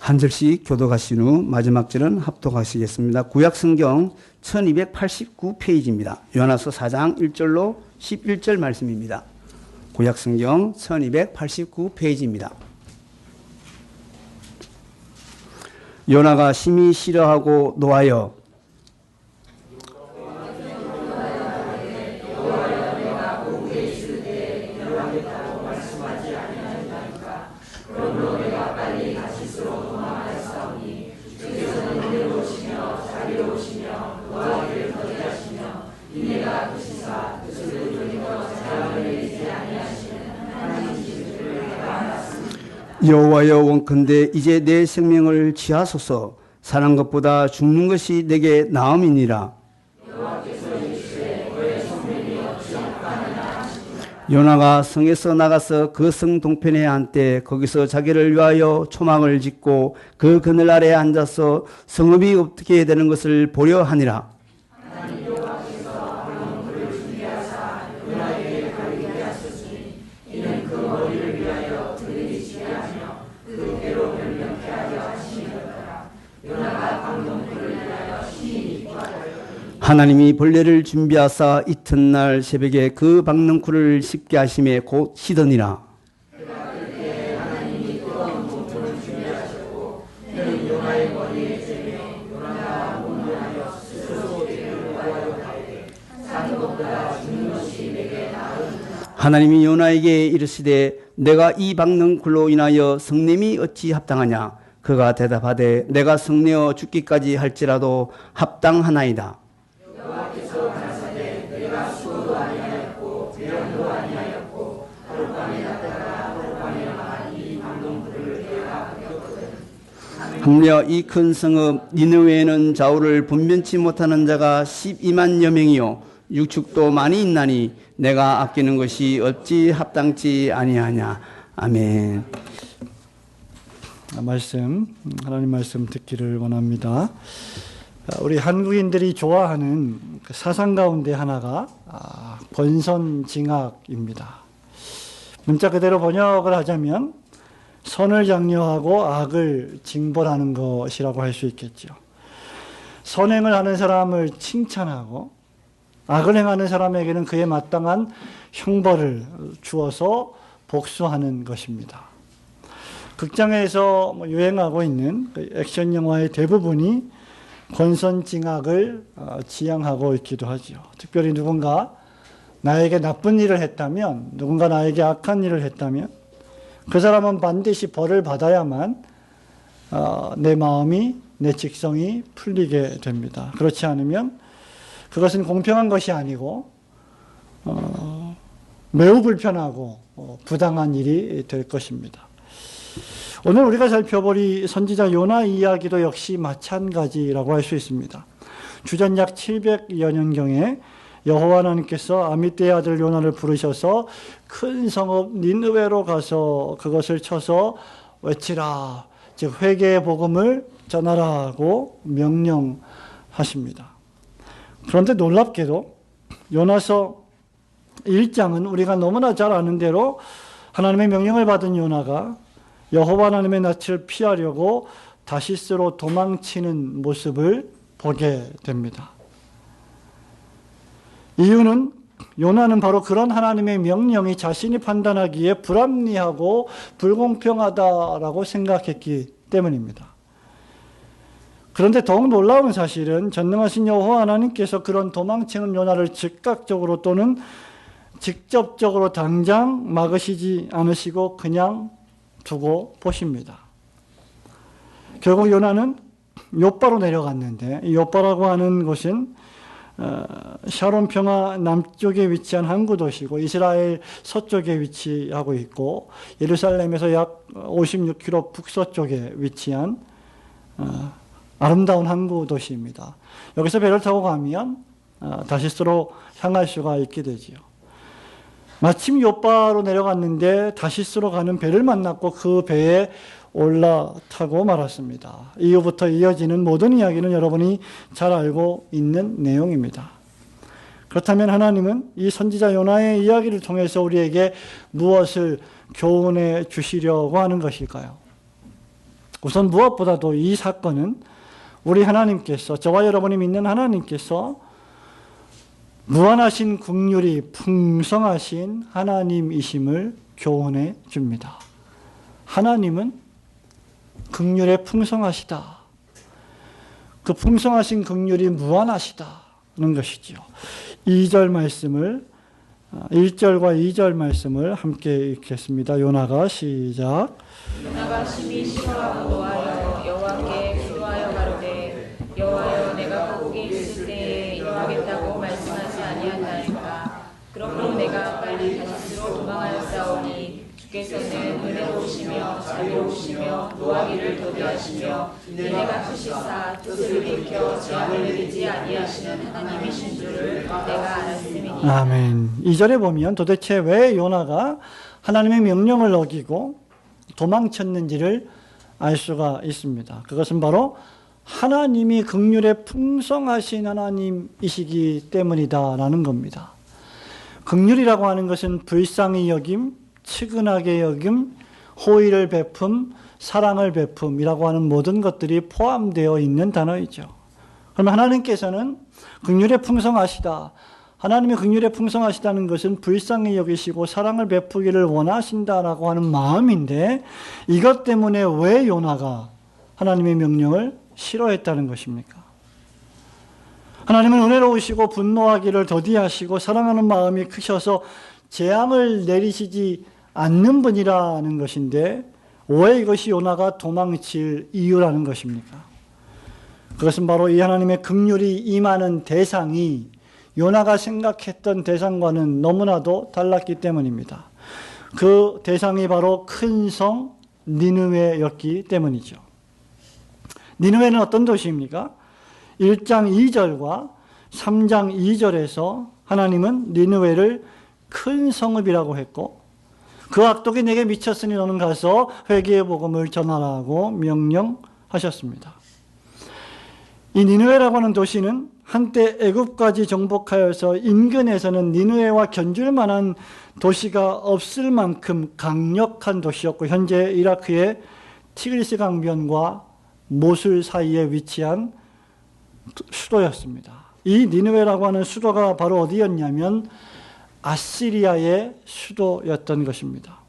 한 절씩 교독하신 후 마지막 절은 합독하시겠습니다. 구약성경 1289페이지입니다. 요한일서 4장 1절로 11절 말씀입니다. 구약성경 1289페이지입니다. 요나가 심히 싫어하고 노하여 여호와여 원컨대 이제 내 생명을 취하소서. 사는 것보다 죽는 것이 내게 나음이니라. 요나가 성에서 나가서 그 성 동편에 한때 거기서 자기를 위하여 초막을 짓고 그 그늘 아래에 앉아서 성읍이 어떻게 되는 것을 보려 하니라. 하나님이 벌레를 준비하사 이튿날 새벽에 그 박넝쿨을 씹게 하심에 곧 시더니라. 하나님이 요나에게 이르시되 내가 이 박넝쿨로 인하여 성냄이 어찌 합당하냐. 그가 대답하되 내가 성내어 죽기까지 할지라도 합당하나이다. ham려 이 큰 성읍 니느웨에는 좌우를 분변치 못하는 자가 12만여 명이요 육축도 많이 있나니 내가 아끼는 것이 어찌 합당치 아니하냐. 아멘. 하나님 말씀 듣기를 원합니다. 우리 한국인들이 좋아하는 사상 가운데 하나가 권선징악입니다. 문자 그대로 번역을 하자면 선을 장려하고 악을 징벌하는 것이라고 할 수 있겠죠. 선행을 하는 사람을 칭찬하고 악을 행하는 사람에게는 그에 마땅한 형벌을 주어서 복수하는 것입니다. 극장에서 유행하고 있는 액션 영화의 대부분이 권선징악을 지향하고 있기도 하죠. 특별히 누군가 나에게 나쁜 일을 했다면, 누군가 나에게 악한 일을 했다면 그 사람은 반드시 벌을 받아야만 내 마음이, 내 직성이 풀리게 됩니다. 그렇지 않으면 그것은 공평한 것이 아니고 매우 불편하고 부당한 일이 될 것입니다. 오늘 우리가 살펴볼 선지자 요나 이야기도 역시 마찬가지라고 할 수 있습니다. 주전 약 700여 년경에 여호와 하나님께서 아미떼의 아들 요나를 부르셔서 큰 성읍 니느웨로 가서 그것을 쳐서 외치라, 즉 회개의 복음을 전하라고 명령하십니다. 그런데 놀랍게도 요나서 1장은 우리가 너무나 잘 아는 대로 하나님의 명령을 받은 요나가 여호와 하나님의 낯을 피하려고 다시스로 도망치는 모습을 보게 됩니다. 이유는 요나는 바로 그런 하나님의 명령이 자신이 판단하기에 불합리하고 불공평하다라고 생각했기 때문입니다. 그런데 더욱 놀라운 사실은 전능하신 여호와 하나님께서 그런 도망치는 요나를 즉각적으로 또는 직접적으로 당장 막으시지 않으시고 그냥 두고 보십니다. 결국 요나는 욥바로 내려갔는데, 이 욥바라고 하는 곳은 샤론 평화 남쪽에 위치한 항구 도시고 이스라엘 서쪽에 위치하고 있고 예루살렘에서 약 56km 북서쪽에 위치한 아름다운 항구 도시입니다. 여기서 배를 타고 가면 다시스로 향할 수가 있게 되지요. 마침 욥바로 내려갔는데 다시스로 가는 배를 만났고 그 배에 올라타고 말았습니다. 이후부터 이어지는 모든 이야기는 여러분이 잘 알고 있는 내용입니다. 그렇다면 하나님은 이 선지자 요나의 이야기를 통해서 우리에게 무엇을 교훈해 주시려고 하는 것일까요? 우선 무엇보다도 이 사건은 우리 하나님께서, 저와 여러분이 믿는 하나님께서 무한하신 긍휼이 풍성하신 하나님이심을 교훈해 줍니다. 하나님은 긍휼에 풍성하시다. 그 풍성하신 긍휼이 무한하시다는 것이지요. 2절 말씀을 1절과 2절 말씀을 함께 읽겠습니다. 요나가 시작. 요나가 심히 싫어하고 노하여 여호와께 기도하여 가로되 여호와여 내가 거기 있을 때에 이러하겠다고 말씀하지 아니하나이까. 그러므로 내가 빨리 다시스로 도망하였사오니 주께서는 은혜로우시며 자비로우시며 노하기를 더디하시며 은혜 갚으시사 뜻을 일으켜 재앙을 내리지 아니하시는 하나님이신 줄을 내가 알았음이니라. 아멘. 2절에 보면 도대체 왜 요나가 하나님의 명령을 어기고 도망쳤는지를 알 수가 있습니다. 그것은 바로 하나님이 긍휼에 풍성하신 하나님이시기 때문이다라는 겁니다. 긍휼이라고 하는 것은 불쌍히 여김, 측은하게 여김, 호의를 베품, 사랑을 베품이라고 하는 모든 것들이 포함되어 있는 단어이죠. 그러면 하나님께서는 긍휼에 풍성하시다. 하나님의 긍휼에 풍성하시다는 것은 불쌍히 여기시고 사랑을 베푸기를 원하신다라고 하는 마음인데, 이것 때문에 왜 요나가 하나님의 명령을 싫어했다는 것입니까? 하나님은 은혜로우시고 분노하기를 더디하시고 사랑하는 마음이 크셔서 재앙을 내리시지 않는 분이라는 것인데, 왜 이것이 요나가 도망칠 이유라는 것입니까? 그것은 바로 이 하나님의 긍휼이 임하는 대상이 요나가 생각했던 대상과는 너무나도 달랐기 때문입니다. 그 대상이 바로 큰 성 니느웨였기 때문이죠. 니느웨는 어떤 도시입니까? 1장 2절과 3장 2절에서 하나님은 니느웨를 큰 성읍이라고 했고, 그 악독이 내게 미쳤으니 너는 가서 회개의 복음을 전하라고 명령하셨습니다. 이 니느웨라고 하는 도시는 한때 애굽까지 정복하여서 인근에서는 니느웨와 견줄 만한 도시가 없을 만큼 강력한 도시였고, 현재 이라크의 티그리스 강변과 모술 사이에 위치한 수도였습니다. 이 니느웨라고 하는 수도가 바로 어디였냐면 아시리아의 수도였던 것입니다.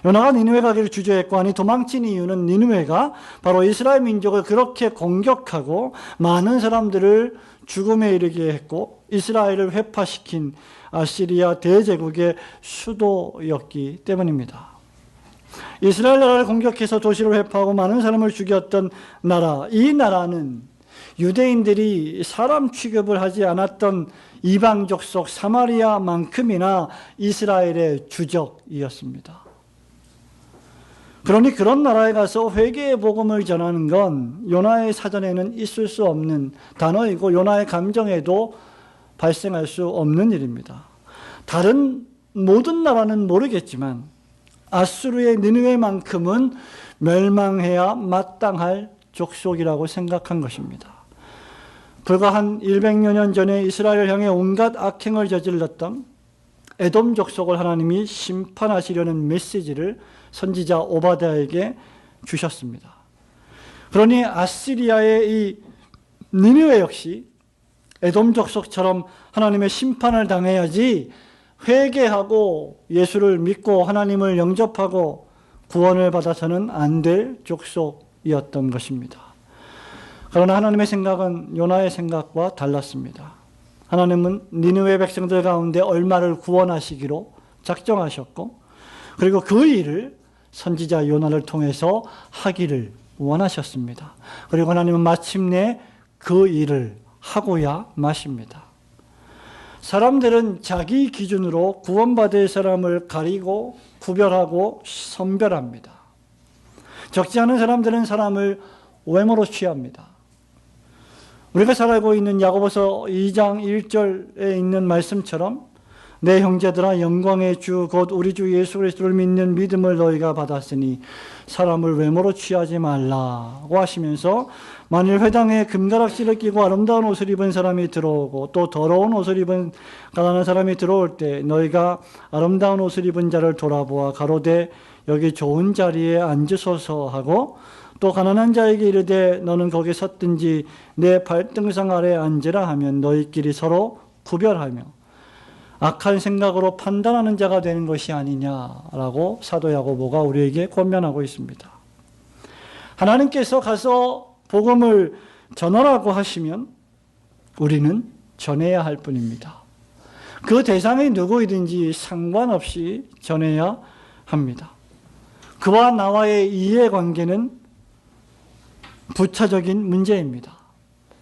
요나가 니느웨 가기를 주저했고 하니 도망친 이유는 니느웨가 바로 이스라엘 민족을 그렇게 공격하고 많은 사람들을 죽음에 이르게 했고 이스라엘을 회파시킨 아시리아 대제국의 수도였기 때문입니다. 이스라엘 나라를 공격해서 도시를 회파하고 많은 사람을 죽였던 나라, 이 나라는 유대인들이 사람 취급을 하지 않았던 이방족 속 사마리아만큼이나 이스라엘의 주적이었습니다. 그러니 그런 나라에 가서 회개의 복음을 전하는 건 요나의 사전에는 있을 수 없는 단어이고 요나의 감정에도 발생할 수 없는 일입니다. 다른 모든 나라는 모르겠지만 아수르의 니느웨만큼은 멸망해야 마땅할 족속이라고 생각한 것입니다. 불과 한 100여 년 전에 이스라엘을 향해 온갖 악행을 저질렀던 에돔 족속을 하나님이 심판하시려는 메시지를 선지자 오바댜에게 주셨습니다. 그러니 아시리아의 이 니느웨 역시 에돔 족속처럼 하나님의 심판을 당해야지 회개하고 예수를 믿고 하나님을 영접하고 구원을 받아서는 안 될 족속이었던 것입니다. 그러나 하나님의 생각은 요나의 생각과 달랐습니다. 하나님은 니느웨 백성들 가운데 얼마를 구원하시기로 작정하셨고, 그리고 그 일을 선지자 요나를 통해서 하기를 원하셨습니다. 그리고 하나님은 마침내 그 일을 하고야 마십니다. 사람들은 자기 기준으로 구원받을 사람을 가리고 구별하고 선별합니다. 적지 않은 사람들은 사람을 외모로 취합니다. 우리가 잘 알고 있는 야고보서 2장 1절에 있는 말씀처럼 내 형제들아 영광의 주 곧 우리 주 예수 그리스도를 믿는 믿음을 너희가 받았으니 사람을 외모로 취하지 말라고 하시면서, 만일 회당에 금가락지를 끼고 아름다운 옷을 입은 사람이 들어오고 또 더러운 옷을 입은 가난한 사람이 들어올 때 너희가 아름다운 옷을 입은 자를 돌아보아 가로되 여기 좋은 자리에 앉으소서 하고 또 가난한 자에게 이르되 너는 거기 섰든지 내 발등상 아래 앉으라 하면 너희끼리 서로 구별하며 악한 생각으로 판단하는 자가 되는 것이 아니냐라고 사도 야고보가 우리에게 권면하고 있습니다. 하나님께서 가서 복음을 전하라고 하시면 우리는 전해야 할 뿐입니다. 그 대상이 누구이든지 상관없이 전해야 합니다. 그와 나와의 이해관계는 부차적인 문제입니다.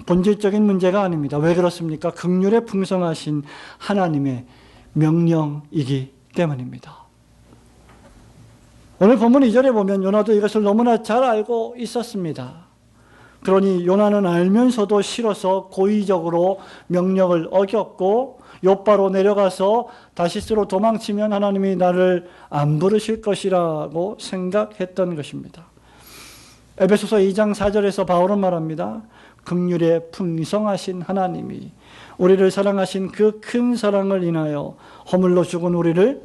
본질적인 문제가 아닙니다. 왜 그렇습니까? 긍휼에 풍성하신 하나님의 명령이기 때문입니다. 오늘 본문 2절에 보면 요나도 이것을 너무나 잘 알고 있었습니다. 그러니 요나는 알면서도 싫어서 고의적으로 명령을 어겼고 욥바로 내려가서 다시스로 도망치면 하나님이 나를 안 부르실 것이라고 생각했던 것입니다. 에베소서 2장 4절에서 바울은 말합니다. 긍휼에 풍성하신 하나님이 우리를 사랑하신 그 큰 사랑을 인하여 허물로 죽은 우리를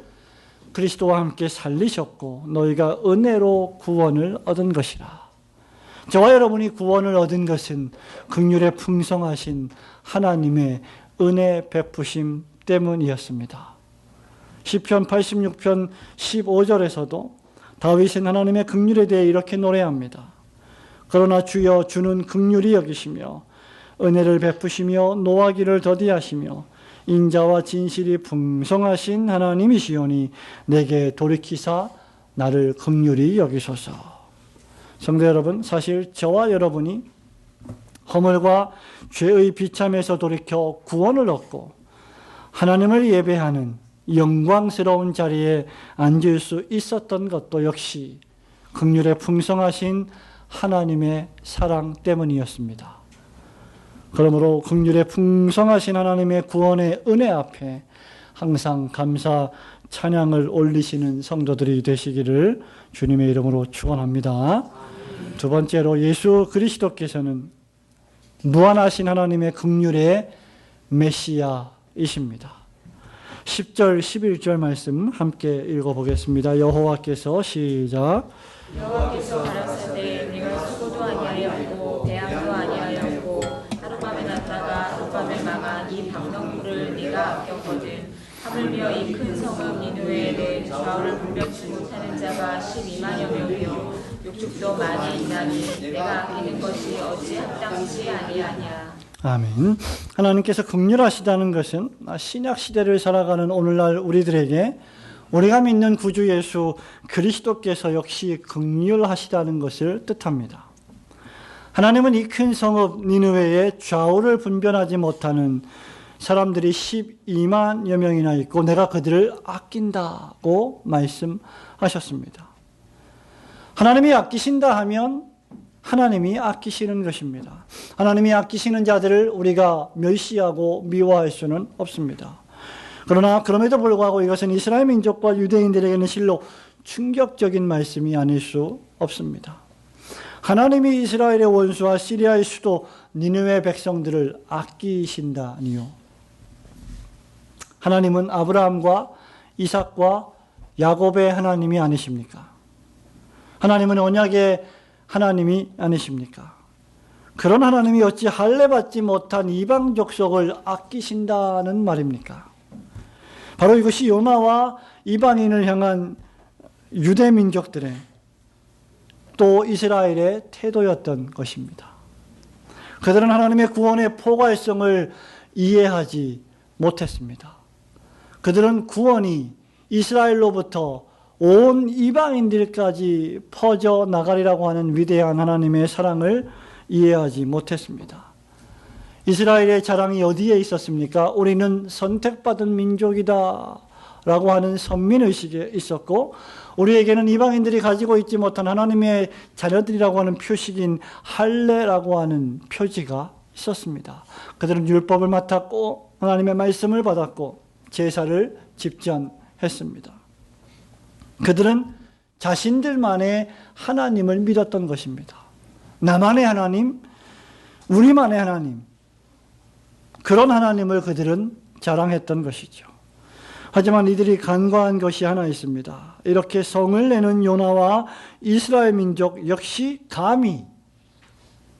그리스도와 함께 살리셨고 너희가 은혜로 구원을 얻은 것이라. 저와 여러분이 구원을 얻은 것은 긍휼에 풍성하신 하나님의 은혜 베푸심 때문이었습니다. 시편 86편 15절에서도 다윗은 하나님의 긍휼에 대해 이렇게 노래합니다. 그러나 주여 주는 긍휼히 여기시며 은혜를 베푸시며 노하기를 더디하시며 인자와 진실이 풍성하신 하나님이시오니 내게 돌이키사 나를 긍휼히 여기소서. 성도 여러분, 사실 저와 여러분이 허물과 죄의 비참에서 돌이켜 구원을 얻고 하나님을 예배하는 영광스러운 자리에 앉을 수 있었던 것도 역시 긍휼에 풍성하신 하나님의 사랑 때문이었습니다. 그러므로 긍휼에 풍성하신 하나님의 구원의 은혜 앞에 항상 감사 찬양을 올리시는 성도들이 되시기를 주님의 이름으로 축원합니다. 두 번째로 예수 그리스도께서는 무한하신 하나님의 긍휼의 메시아이십니다. 10절 11절 말씀 함께 읽어보겠습니다. 여호와께서 시작. 여호와께서 가라사대 네가 수고도 아니하였고 대항도 아니하였고 하룻밤에 났다가 하룻밤에 망한 이 박농물을 네가 아꼈거든. 하물며 이 큰 성읍 니느웨에 대해 좌우를 분별치 못하는 자가 12만여 명이요 육축도 많이 있나니 내가 아끼는 것이 어찌 합당치 아니하냐. 아멘. 하나님께서 긍휼하시다는 것은 신약 시대를 살아가는 오늘날 우리들에게 우리가 믿는 구주 예수 그리스도께서 역시 긍휼하시다는 것을 뜻합니다. 하나님은 이 큰 성읍 니느웨에 좌우를 분별하지 못하는 사람들이 12만여 명이나 있고 내가 그들을 아낀다고 말씀하셨습니다. 하나님이 아끼신다 하면 하나님이 아끼시는 것입니다. 하나님이 아끼시는 자들을 우리가 멸시하고 미워할 수는 없습니다. 그러나 그럼에도 불구하고 이것은 이스라엘 민족과 유대인들에게는 실로 충격적인 말씀이 아닐 수 없습니다. 하나님이 이스라엘의 원수와 시리아의 수도 니느웨 백성들을 아끼신다니요. 하나님은 아브라함과 이삭과 야곱의 하나님이 아니십니까? 하나님은 언약의 하나님이 아니십니까? 그런 하나님이 어찌 할례받지 못한 이방 족속을 아끼신다는 말입니까? 바로 이것이 요나와 이방인을 향한 유대 민족들의 또 이스라엘의 태도였던 것입니다. 그들은 하나님의 구원의 포괄성을 이해하지 못했습니다. 그들은 구원이 이스라엘로부터 온 이방인들까지 퍼져나가리라고 하는 위대한 하나님의 사랑을 이해하지 못했습니다. 이스라엘의 자랑이 어디에 있었습니까? 우리는 선택받은 민족이다 라고 하는 선민의식에 있었고 우리에게는 이방인들이 가지고 있지 못한 하나님의 자녀들이라고 하는 표식인 할례라고 하는 표지가 있었습니다. 그들은 율법을 맡았고 하나님의 말씀을 받았고 제사를 집전했습니다. 그들은 자신들만의 하나님을 믿었던 것입니다. 나만의 하나님, 우리만의 하나님, 그런 하나님을 그들은 자랑했던 것이죠. 하지만 이들이 간과한 것이 하나 있습니다. 이렇게 성을 내는 요나와 이스라엘 민족 역시 감히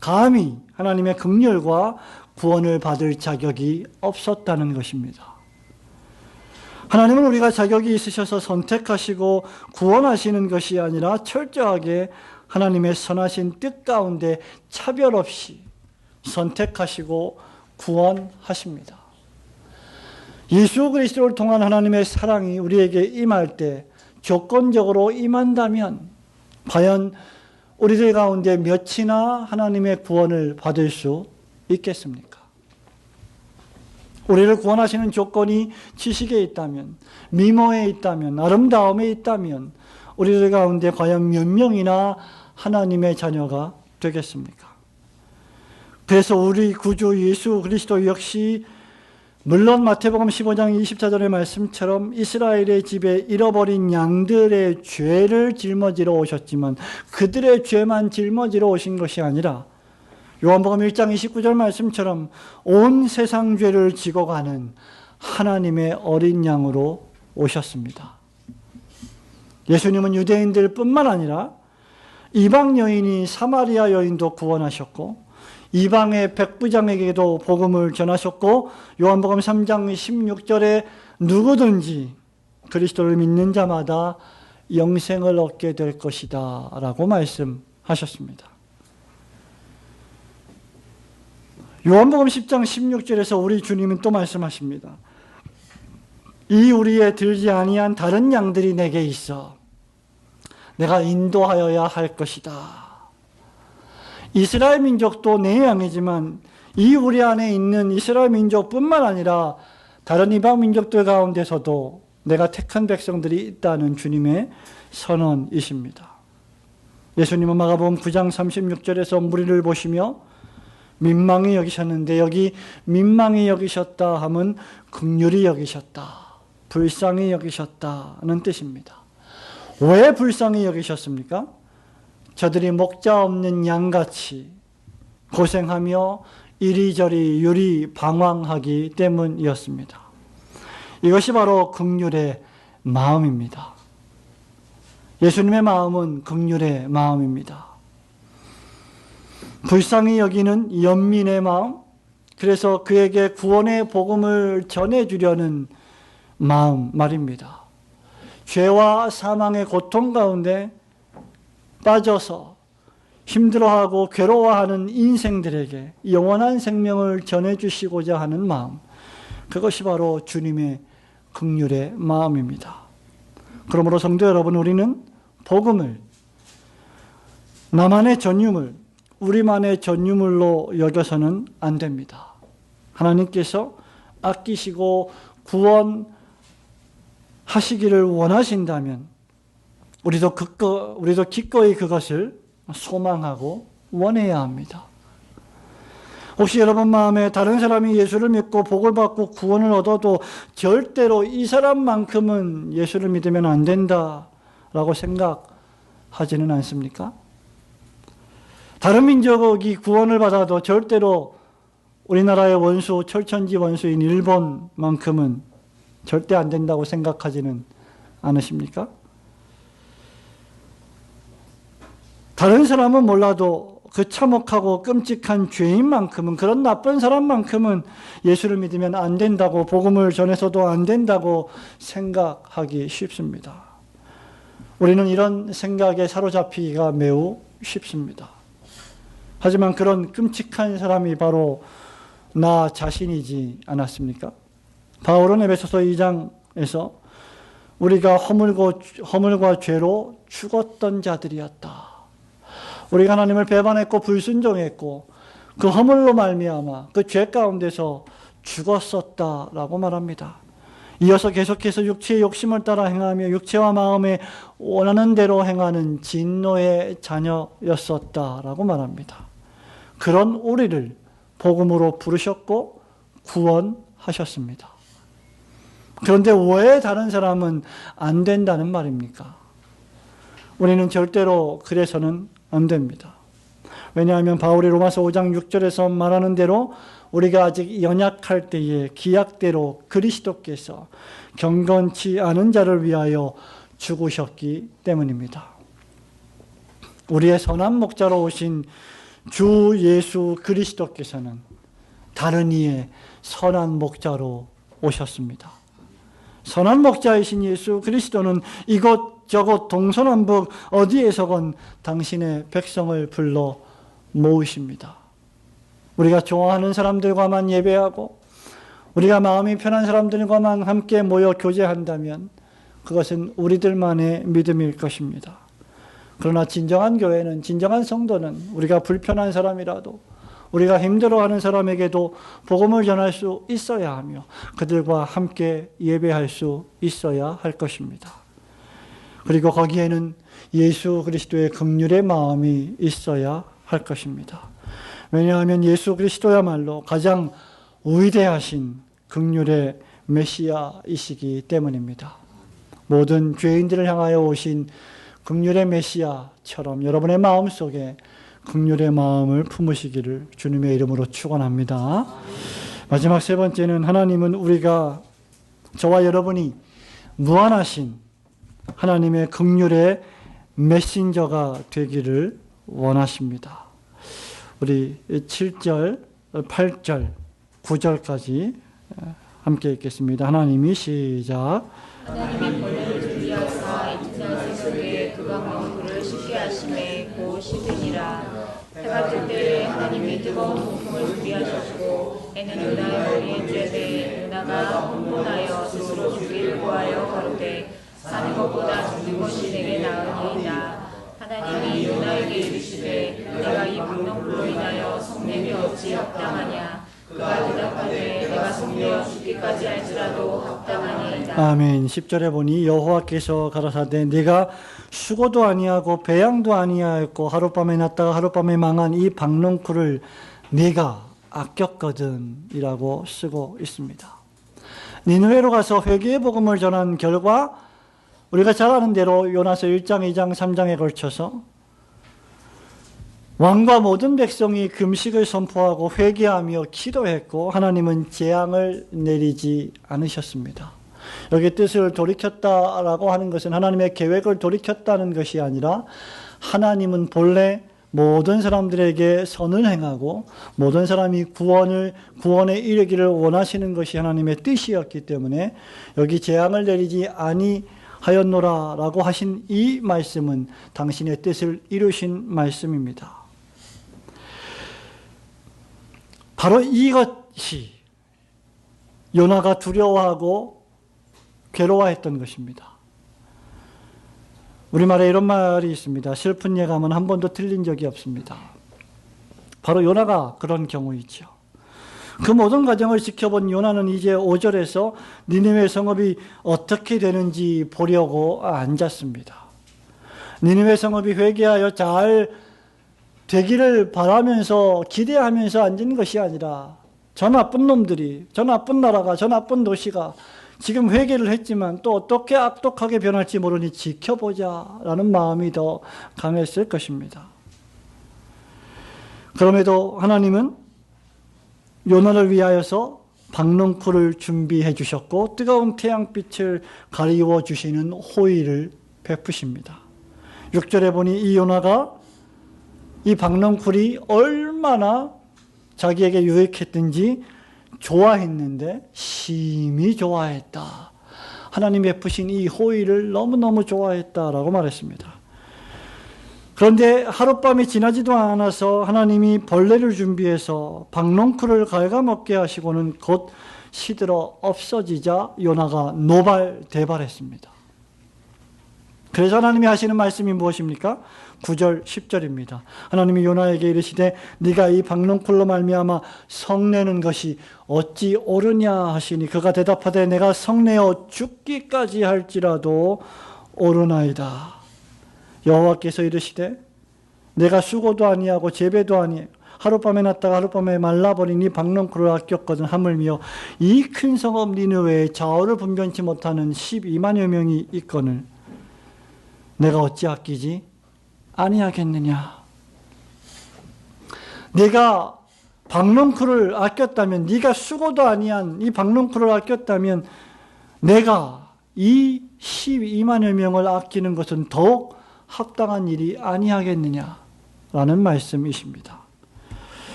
하나님의 긍휼과 구원을 받을 자격이 없었다는 것입니다. 하나님은 우리가 자격이 있으셔서 선택하시고 구원하시는 것이 아니라 철저하게 하나님의 선하신 뜻 가운데 차별 없이 선택하시고 구원하십니다. 예수 그리스도를 통한 하나님의 사랑이 우리에게 임할 때 조건적으로 임한다면 과연 우리들 가운데 몇이나 하나님의 구원을 받을 수 있겠습니까? 우리를 구원하시는 조건이 지식에 있다면, 미모에 있다면, 아름다움에 있다면 우리들 가운데 과연 몇 명이나 하나님의 자녀가 되겠습니까? 그래서 우리 구주 예수 그리스도 역시 물론 마태복음 15장 24절의 말씀처럼 이스라엘의 집에 잃어버린 양들의 죄를 짊어지러 오셨지만 그들의 죄만 짊어지러 오신 것이 아니라 요한복음 1장 29절 말씀처럼 온 세상 죄를 지고 가는 하나님의 어린 양으로 오셨습니다. 예수님은 유대인들 뿐만 아니라 이방 여인이 사마리아 여인도 구원하셨고 이방의 백부장에게도 복음을 전하셨고 요한복음 3장 16절에 누구든지 그리스도를 믿는 자마다 영생을 얻게 될 것이다 라고 말씀하셨습니다. 요한복음 10장 16절에서 우리 주님은 또 말씀하십니다. 이 우리에 들지 아니한 다른 양들이 내게 있어 내가 인도하여야 할 것이다. 이스라엘 민족도 내 양이지만 이 우리 안에 있는 이스라엘 민족뿐만 아니라 다른 이방 민족들 가운데서도 내가 택한 백성들이 있다는 주님의 선언이십니다. 예수님은 마가복음 9장 36절에서 무리를 보시며 민망히 여기셨는데 여기 민망히 여기셨다 하면 긍휼히 여기셨다, 불쌍히 여기셨다는 뜻입니다. 왜 불쌍히 여기셨습니까? 저들이 목자 없는 양같이 고생하며 이리저리 유리 방황하기 때문이었습니다. 이것이 바로 긍휼의 마음입니다. 예수님의 마음은 긍휼의 마음입니다. 불쌍히 여기는 연민의 마음, 그래서 그에게 구원의 복음을 전해주려는 마음 말입니다. 죄와 사망의 고통 가운데 빠져서 힘들어하고 괴로워하는 인생들에게 영원한 생명을 전해주시고자 하는 마음, 그것이 바로 주님의 긍휼의 마음입니다. 그러므로 성도 여러분, 우리는 복음을 나만의 전유물, 우리만의 전유물로 여겨서는 안 됩니다. 하나님께서 아끼시고 구원하시기를 원하신다면 우리도 기꺼이 그것을 소망하고 원해야 합니다. 혹시 여러분 마음에 다른 사람이 예수를 믿고 복을 받고 구원을 얻어도 절대로 이 사람만큼은 예수를 믿으면 안 된다라고 생각하지는 않습니까? 다른 민족이 구원을 받아도 절대로 우리나라의 원수, 철천지 원수인 일본만큼은 절대 안 된다고 생각하지는 않으십니까? 다른 사람은 몰라도 그 참혹하고 끔찍한 죄인만큼은, 그런 나쁜 사람만큼은 예수를 믿으면 안 된다고, 복음을 전해서도 안 된다고 생각하기 쉽습니다. 우리는 이런 생각에 사로잡히기가 매우 쉽습니다. 하지만 그런 끔찍한 사람이 바로 나 자신이지 않았습니까? 바울은 에베소서 2장에서 우리가 허물과 죄로 죽었던 자들이었다. 우리가 하나님을 배반했고 불순종했고 그 허물로 말미암아 그 죄 가운데서 죽었었다라고 말합니다. 이어서 계속해서 육체의 욕심을 따라 행하며 육체와 마음에 원하는 대로 행하는 진노의 자녀였었다라고 말합니다. 그런 우리를 복음으로 부르셨고 구원하셨습니다. 그런데 왜 다른 사람은 안 된다는 말입니까? 우리는 절대로 그래서는 안 됩니다. 왜냐하면 바울이 로마서 5장 6절에서 말하는 대로 우리가 아직 연약할 때에 기약대로 그리스도께서 경건치 않은 자를 위하여 죽으셨기 때문입니다. 우리의 선한 목자로 오신 주 예수 그리스도께서는 다른 이의 선한 목자로 오셨습니다. 선한 목자이신 예수 그리스도는 이곳저곳 동서남북 어디에서건 당신의 백성을 불러 모으십니다. 우리가 좋아하는 사람들과만 예배하고 우리가 마음이 편한 사람들과만 함께 모여 교제한다면 그것은 우리들만의 믿음일 것입니다. 그러나 진정한 교회는, 진정한 성도는 우리가 불편한 사람이라도 우리가 힘들어하는 사람에게도 복음을 전할 수 있어야 하며 그들과 함께 예배할 수 있어야 할 것입니다. 그리고 거기에는 예수 그리스도의 긍휼의 마음이 있어야 할 것입니다. 왜냐하면 예수 그리스도야말로 가장 위대하신 긍휼의 메시아이시기 때문입니다. 모든 죄인들을 향하여 오신 긍휼의 메시아처럼 여러분의 마음속에 긍휼의 마음을 품으시기를 주님의 이름으로 축원합니다. 마지막 세 번째는 하나님은 우리가 저와 여러분이 무한하신 하나님의 긍휼의 메신저가 되기를 원하십니다. 우리 7절, 8절, 9절까지 함께 읽겠습니다. 하나님이 시작. 하나님이 벌레를 준비하사 이튿날 새벽에 그가 먹물을 씻게 하심에 곧 씻으니라. 해가 뜰 때에 하나님이 뜨거운 동풍을 준비하셨고 애는 요나의 머리에 쬐되 요나가 혼돈하여 스스로 죽기를 구하여 가로되 사는 것보다 죽는 것이 내게 나으니이다. 하나님이 요나에게 이르시되 내가 이 박농불로 인하여 성냄이 어찌 합당하냐. 그가 대답하되 내가 성내어 죽기까지 할지라도 합당하니이다. 아멘. 10절에 보니 여호와께서 가라사대 네가 수고도 아니하고 배양도 아니하였고 하룻밤에 났다가 하룻밤에 망한 이 박농쿨을 네가 아꼈거든 이라고 쓰고 있습니다. 니느웨로 가서 회개의 복음을 전한 결과 우리가 잘 아는 대로 요나서 1장, 2장, 3장에 걸쳐서 왕과 모든 백성이 금식을 선포하고 회개하며 기도했고 하나님은 재앙을 내리지 않으셨습니다. 여기 뜻을 돌이켰다라고 하는 것은 하나님의 계획을 돌이켰다는 것이 아니라 하나님은 본래 모든 사람들에게 선을 행하고 모든 사람이 구원에 이르기를 원하시는 것이 하나님의 뜻이었기 때문에 여기 재앙을 내리지 아니하였노라라고 하신 이 말씀은 당신의 뜻을 이루신 말씀입니다. 바로 이것이 요나가 두려워하고 괴로워했던 것입니다. 우리말에 이런 말이 있습니다. 슬픈 예감은 한 번도 틀린 적이 없습니다. 바로 요나가 그런 경우이죠. 그 모든 과정을 지켜본 요나는 이제 5절에서 니느웨 성읍이 어떻게 되는지 보려고 앉았습니다. 니느웨 성읍이 회개하여 잘 되기를 바라면서 기대하면서 앉은 것이 아니라 저 나쁜 놈들이, 저 나쁜 나라가, 저 나쁜 도시가 지금 회개를 했지만 또 어떻게 악독하게 변할지 모르니 지켜보자라는 마음이 더 강했을 것입니다. 그럼에도 하나님은 요나를 위하여서 박농쿨을 준비해 주셨고 뜨거운 태양빛을 가리워 주시는 호의를 베푸십니다. 6절에 보니 이 요나가 이 박농쿨이 얼마나 자기에게 유익했든지 좋아했는데 심히 좋아했다. 하나님이 베푸신 이 호의를 너무너무 좋아했다라고 말했습니다. 그런데 하룻밤이 지나지도 않아서 하나님이 벌레를 준비해서 박농쿨을 갉아먹게 하시고는 곧 시들어 없어지자 요나가 노발대발했습니다. 그래서 하나님이 하시는 말씀이 무엇입니까? 9절 10절입니다. 하나님이 요나에게 이르시되 네가 이 박농쿨로 말미암아 성내는 것이 어찌 옳으냐 하시니 그가 대답하되 내가 성내어 죽기까지 할지라도 옳으나이다. 여호와께서 이르시되 내가 수고도 아니하고 재배도 아니하고 하룻밤에 났다가 하룻밤에 말라버리니 박농쿨을 아꼈거든 하물며 이 큰 성읍 니느웨에 좌우를 분변치 못하는 12만여 명이 있거늘 내가 어찌 아끼지 아니하겠느냐. 내가 박농쿨을 아꼈다면, 네가 수고도 아니한 이 박농쿨을 아꼈다면 내가 이 12만여 명을 아끼는 것은 더욱 합당한 일이 아니하겠느냐라는 말씀이십니다.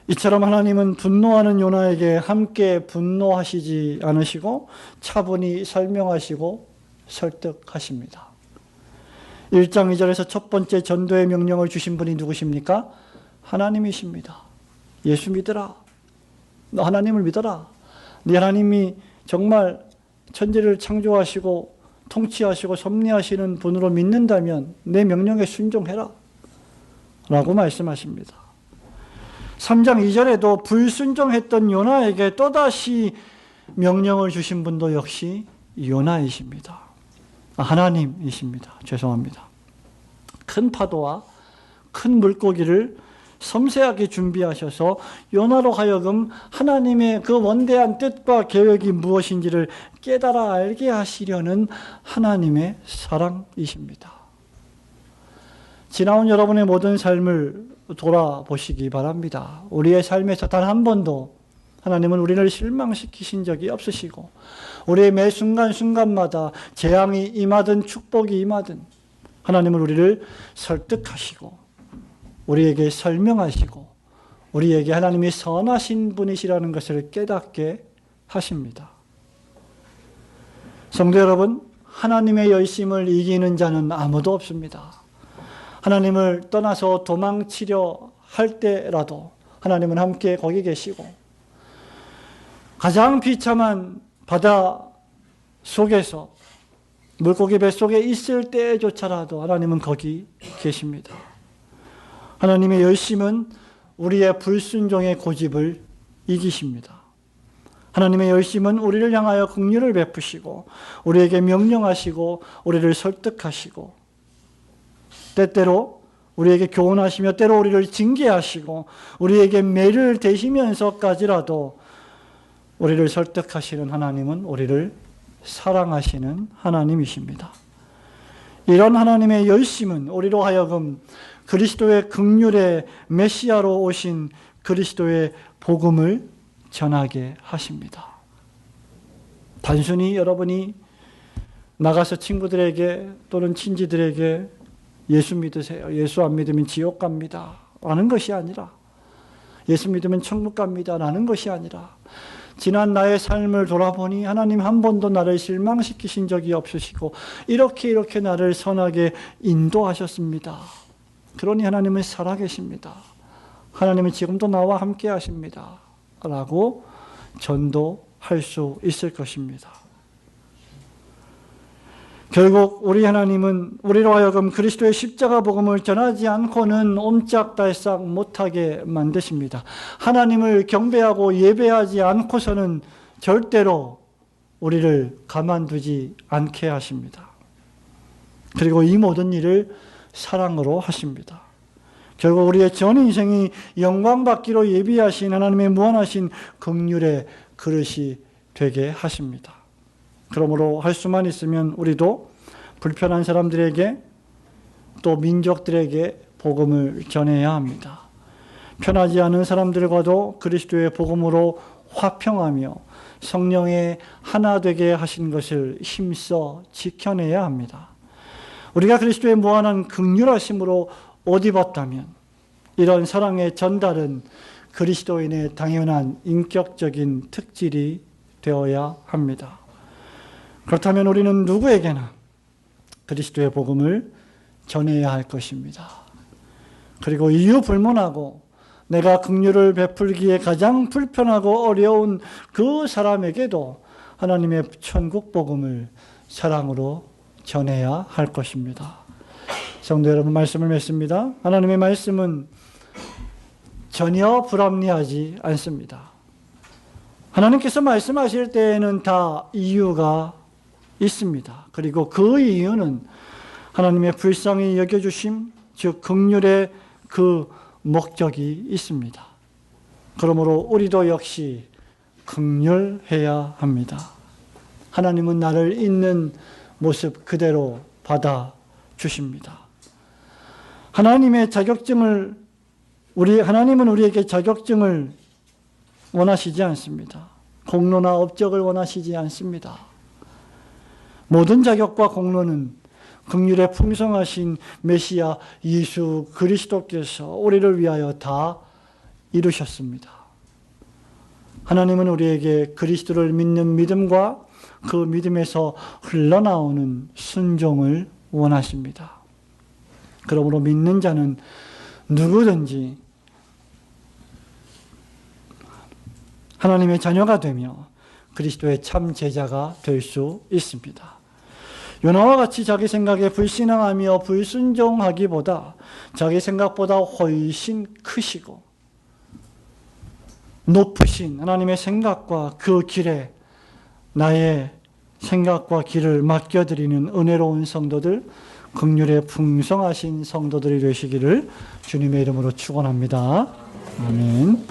이처럼 하나님은 분노하는 요나에게 함께 분노하시지 않으시고 차분히 설명하시고 설득하십니다. 1장 2절에서 첫 번째 전도의 명령을 주신 분이 누구십니까? 하나님이십니다. 예수 믿으라. 너 하나님을 믿어라. 네 하나님이 정말 천지를 창조하시고 통치하시고 섭리하시는 분으로 믿는다면 내 명령에 순종해라 라고 말씀하십니다. 3장 2절에도 불순종했던 요나에게 또다시 명령을 주신 분도 역시 요나이십니다. 하나님이십니다. 죄송합니다. 큰 파도와 큰 물고기를 섬세하게 준비하셔서 요나로 하여금 하나님의 그 원대한 뜻과 계획이 무엇인지를 깨달아 알게 하시려는 하나님의 사랑이십니다. 지나온 여러분의 모든 삶을 돌아보시기 바랍니다. 우리의 삶에서 단 한 번도 하나님은 우리를 실망시키신 적이 없으시고 우리의 매 순간순간마다 재앙이 임하든 축복이 임하든 하나님은 우리를 설득하시고 우리에게 설명하시고 우리에게 하나님이 선하신 분이시라는 것을 깨닫게 하십니다. 성도 여러분, 하나님의 열심을 이기는 자는 아무도 없습니다. 하나님을 떠나서 도망치려 할 때라도 하나님은 함께 거기 계시고 가장 비참한 바다 속에서 물고기 뱃속에 있을 때조차라도 하나님은 거기 계십니다. 하나님의 열심은 우리의 불순종의 고집을 이기십니다. 하나님의 열심은 우리를 향하여 긍휼을 베푸시고 우리에게 명령하시고 우리를 설득하시고 때때로 우리에게 교훈하시며 때로 우리를 징계하시고 우리에게 매를 대시면서까지라도 우리를 설득하시는 하나님은 우리를 사랑하시는 하나님이십니다. 이런 하나님의 열심은 우리로 하여금 그리스도의 긍휼의 메시아로 오신 그리스도의 복음을 전하게 하십니다. 단순히 여러분이 나가서 친구들에게 또는 친지들에게 예수 믿으세요. 예수 안 믿으면 지옥 갑니다. 라는 것이 아니라 예수 믿으면 천국 갑니다. 라는 것이 아니라 지난 나의 삶을 돌아보니 하나님 한 번도 나를 실망시키신 적이 없으시고 이렇게 나를 선하게 인도하셨습니다. 그러니 하나님은 살아계십니다. 하나님은 지금도 나와 함께 하십니다. 라고 전도할 수 있을 것입니다. 결국 우리 하나님은 우리로 하여금 그리스도의 십자가 복음을 전하지 않고는 옴짝달싹 못하게 만드십니다. 하나님을 경배하고 예배하지 않고서는 절대로 우리를 가만두지 않게 하십니다. 그리고 이 모든 일을 사랑으로 하십니다. 결국 우리의 전 인생이 영광받기로 예비하신 하나님의 무한하신 긍휼의 그릇이 되게 하십니다. 그러므로 할 수만 있으면 우리도 불편한 사람들에게 또 민족들에게 복음을 전해야 합니다. 편하지 않은 사람들과도 그리스도의 복음으로 화평하며 성령의 하나 되게 하신 것을 힘써 지켜내야 합니다. 우리가 그리스도의 무한한 긍휼하심으로 옷 입었다면 이런 사랑의 전달은 그리스도인의 당연한 인격적인 특질이 되어야 합니다. 그렇다면 우리는 누구에게나 그리스도의 복음을 전해야 할 것입니다. 그리고 이유 불문하고 내가 긍휼을 베풀기에 가장 불편하고 어려운 그 사람에게도 하나님의 천국 복음을 사랑으로 전해야 할 것입니다. 성도 여러분, 말씀을 맺습니다. 하나님의 말씀은 전혀 불합리하지 않습니다. 하나님께서 말씀하실 때에는 다 이유가 있습니다. 그리고 그 이유는 하나님의 불쌍히 여겨주심, 즉 긍휼의 그 목적이 있습니다. 그러므로 우리도 역시 긍휼해야 합니다. 하나님은 나를 있는 모습 그대로 받아주십니다. 하나님은 우리에게 자격증을 원하시지 않습니다. 공로나 업적을 원하시지 않습니다. 모든 자격과 공로는 긍휼에 풍성하신 메시아 예수 그리스도께서 우리를 위하여 다 이루셨습니다. 하나님은 우리에게 그리스도를 믿는 믿음과 그 믿음에서 흘러나오는 순종을 원하십니다. 그러므로 믿는 자는 누구든지 하나님의 자녀가 되며 그리스도의 참 제자가 될 수 있습니다. 요나와 같이 자기 생각에 불신앙하며 불순종하기보다 자기 생각보다 훨씬 크시고 높으신 하나님의 생각과 그 길에 나의 생각과 길을 맡겨드리는 은혜로운 성도들, 긍휼에 풍성하신 성도들이 되시기를 주님의 이름으로 축원합니다. 아멘.